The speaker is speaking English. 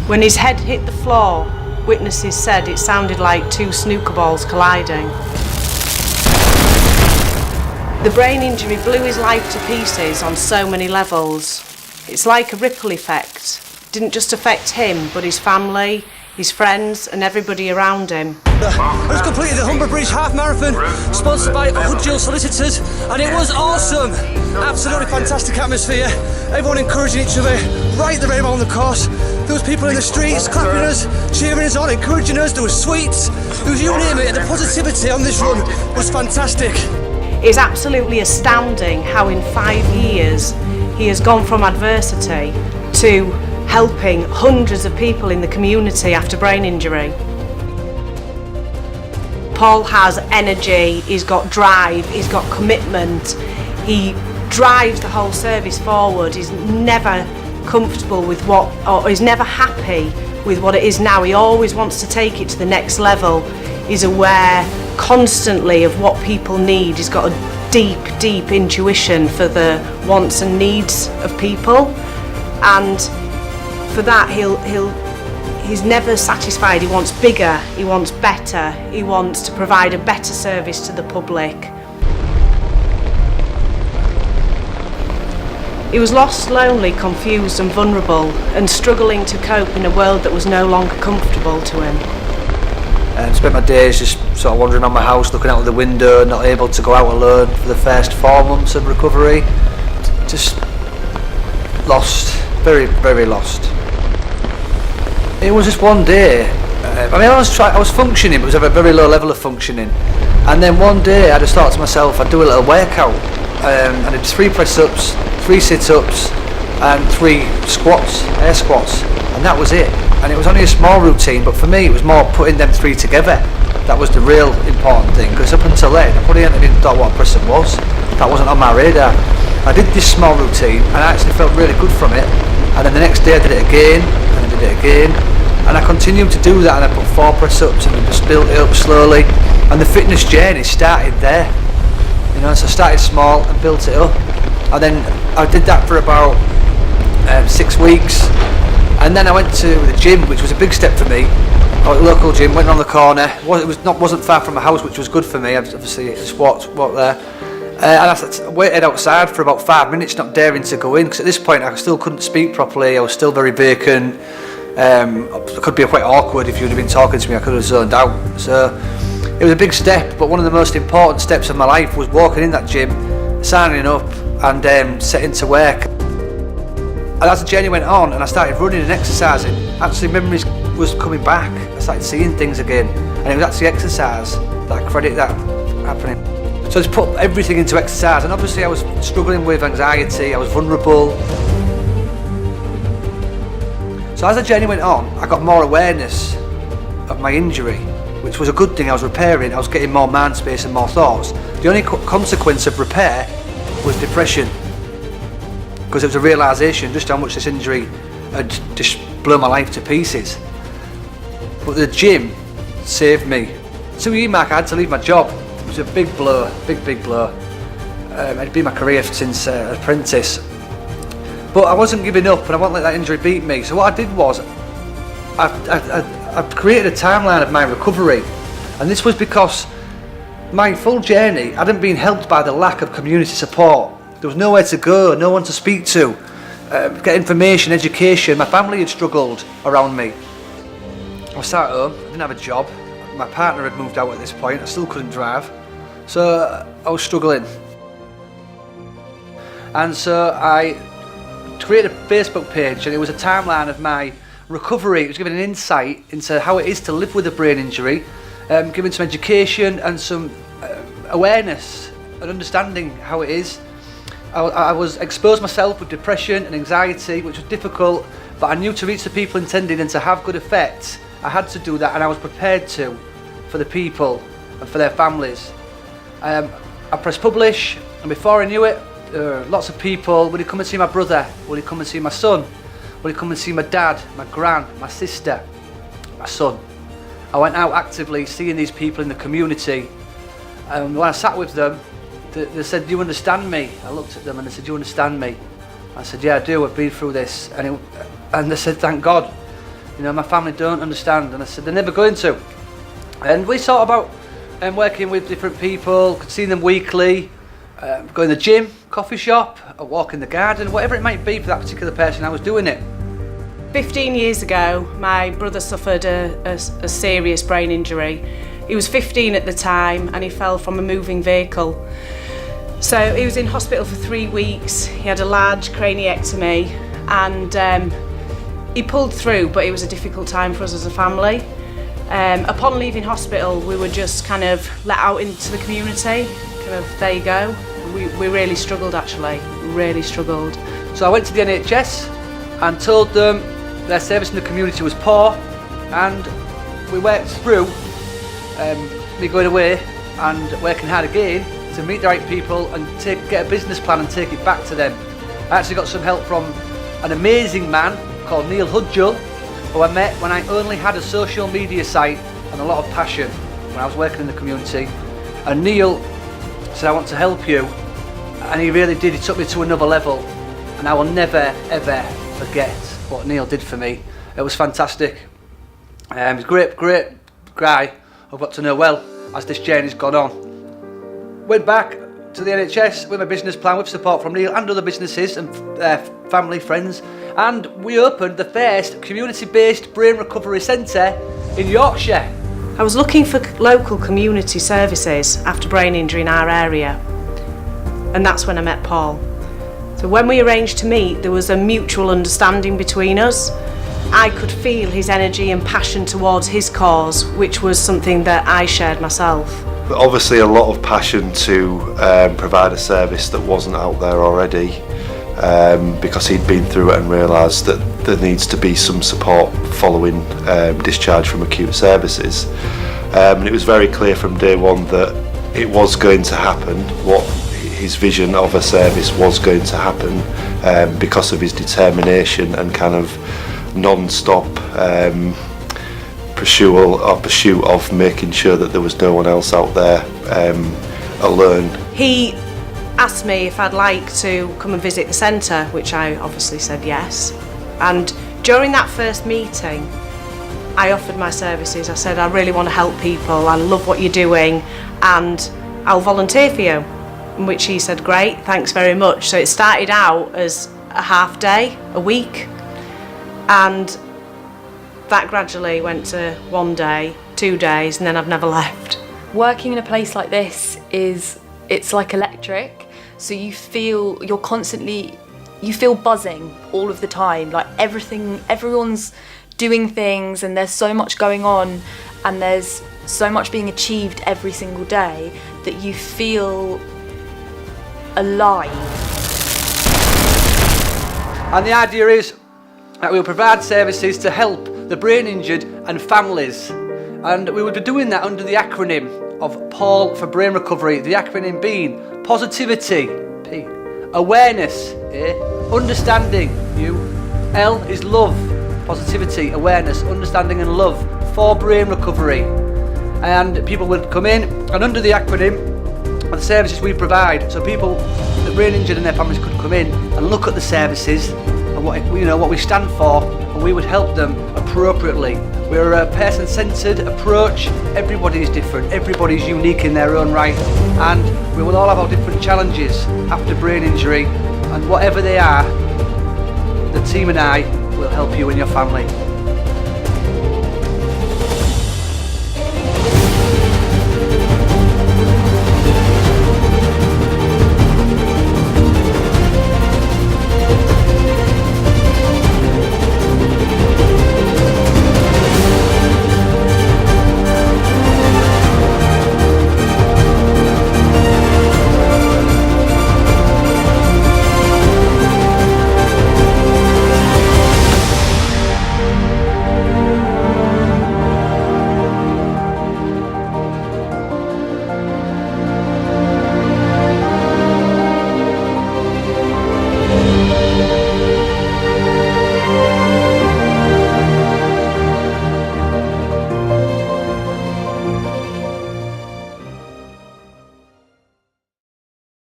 When his head hit the floor, witnesses said it sounded like two snooker balls colliding. The brain injury blew his life to pieces on so many levels. It's like a ripple effect. It didn't just affect him, but his family, his friends and everybody around him. I just completed the Humber Bridge Half Marathon, sponsored by Hudgill Solicitors, and it was awesome! Absolutely fantastic atmosphere, everyone encouraging each other right the way around the course. There was people in the streets clapping us, cheering us on, encouraging us, there was sweets, there was you name it, and the positivity on this run was fantastic. It's absolutely astounding how in 5 years he has gone from adversity to helping hundreds of people in the community after brain injury. Paul has energy, he's got drive, he's got commitment, he drives the whole service forward, he's never comfortable with or he's never happy with what it is now, he always wants to take it to the next level, he's aware constantly of what people need, he's got a deep intuition for the wants and needs of people, and for that he's never satisfied. He wants bigger, he wants better, he wants to provide a better service to the public. He was lost, lonely, confused and vulnerable, and struggling to cope in a world that was no longer comfortable to him. And spent my days just sort of wandering around my house, looking out of the window, not able to go out alone for the first 4 months of recovery. Just lost, very lost. It was just one day. I was functioning, but it was at a very low level of functioning. And then one day I just thought to myself, I'd do a little workout. I did 3 press-ups, 3 sit-ups, and 3 squats, air squats, and that was it. And it was only a small routine, but for me it was more putting them 3 together. That was the real important thing, because up until then I probably hadn't even thought what a press-up was. That wasn't on my radar. I did this small routine and I actually felt really good from it. And then the next day I did it again, and I did it again. And I continued to do that, and I put 4 press-ups and I just built it up slowly. And the fitness journey started there. You know, so I started small and built it up. And then I did that for about 6 weeks. And then I went to the gym, which was a big step for me. I went to the local gym, went around the corner. It wasn't far from my house, which was good for me. I obviously just walked there. And I waited outside for about 5 minutes, not daring to go in, because at this point I still couldn't speak properly. I was still very vacant. It could be quite awkward if you'd have been talking to me. I could have zoned out. So it was a big step, but one of the most important steps of my life was walking in that gym, signing up, and setting to work. And as the journey went on, and I started running and exercising, actually memories was coming back. I started seeing things again, and it was actually exercise that I credit that happening. So I just put everything into exercise, and obviously I was struggling with anxiety, I was vulnerable. So as the journey went on, I got more awareness of my injury, which was a good thing. I was repairing, I was getting more mind space and more thoughts. The only consequence of repair was depression, because it was a realisation just how much this injury had just blown my life to pieces. But the gym saved me. 2 year mark I had to leave my job. It was a big blow, big blow. It'd been my career since apprentice. But I wasn't giving up, and I wouldn't let that injury beat me. So what I did was, I created a timeline of my recovery. And this was because my full journey hadn't been helped by the lack of community support. There was nowhere to go, no one to speak to, get information, education. My family had struggled around me. I was sat at home, I didn't have a job. My partner had moved out at this point, I still couldn't drive. So I was struggling. And so I created a Facebook page, and it was a timeline of my recovery. It was giving an insight into how it is to live with a brain injury, giving some education and some awareness and understanding how it is. I was exposed myself with depression and anxiety, which was difficult, but I knew to reach the people intended and to have good effect, I had to do that, and I was prepared to, for the people and for their families. I pressed publish, and before I knew it, lots of people, would he come and see my brother? Would he come and see my son? Would he come and see my dad, my gran, my sister, my son? I went out actively seeing these people in the community, and when I sat with them, they said, do you understand me? I looked at them and they said, do you understand me? I said, yeah, I do, I've been through this. And they said, thank God. You know, my family don't understand. And I said, they're never going to. And we thought about working with different people, seeing them weekly, going to the gym, coffee shop, a walk in the garden, whatever it might be for that particular person I was doing it. 15 years ago, my brother suffered a serious brain injury. He was 15 at the time and he fell from a moving vehicle. So he was in hospital for 3 weeks. He had a large craniectomy and he pulled through, but it was a difficult time for us as a family. Upon leaving hospital, we were just kind of let out into the community, kind of there you go. We really struggled actually, really struggled. So I went to the NHS and told them their service in the community was poor, and we worked through me going away and working hard again to meet the right people and get a business plan and take it back to them. I actually got some help from an amazing man called Neil Hudgell, who I met when I only had a social media site and a lot of passion when I was working in the community. And Neil said, I want to help you, and he really did. He took me to another level, and I will never ever forget what Neil did for me. It was fantastic. He's a great guy I've got to know well as this journey's gone on. Went back to the NHS with a business plan with support from Neil and other businesses and family, friends, and we opened the first community-based brain recovery centre in Yorkshire. I was looking for local community services after brain injury in our area, and that's when I met Paul. So when we arranged to meet, there was a mutual understanding between us. I could feel his energy and passion towards his cause, which was something that I shared myself. But obviously a lot of passion to provide a service that wasn't out there already, because he'd been through it and realised that there needs to be some support following discharge from acute services. And it was very clear from day one that it was going to happen. What his vision of a service was going to happen because of his determination and kind of non-stop pursuit of making sure that there was no one else out there alone. He asked me if I'd like to come and visit the centre, which I obviously said yes. And during that first meeting, I offered my services. I said, I really want to help people, I love what you're doing, and I'll volunteer for you. In which he said, great, thanks very much. So it started out as a half day, a week, and that gradually went to 1 day, 2 days, and then I've never left. Working in a place like this it's like electric, so you feel buzzing all of the time, like everyone's doing things and there's so much going on and there's so much being achieved every single day that you feel alive. And the idea is that we'll provide services to help the brain injured and families, and we would be doing that under the acronym of Paul for Brain Recovery, the acronym being positivity, P, awareness, A, understanding, U, L is love, positivity, awareness, understanding and love for brain recovery. And people would come in, and under the acronym are the services we provide, so people, the brain injured and their families could come in and look at the services and what we stand for, and we would help them appropriately. We're a person-centred approach. Everybody is different, everybody's unique in their own right, and we will all have our different challenges after brain injury, and whatever they are, the team and I will help you and your family.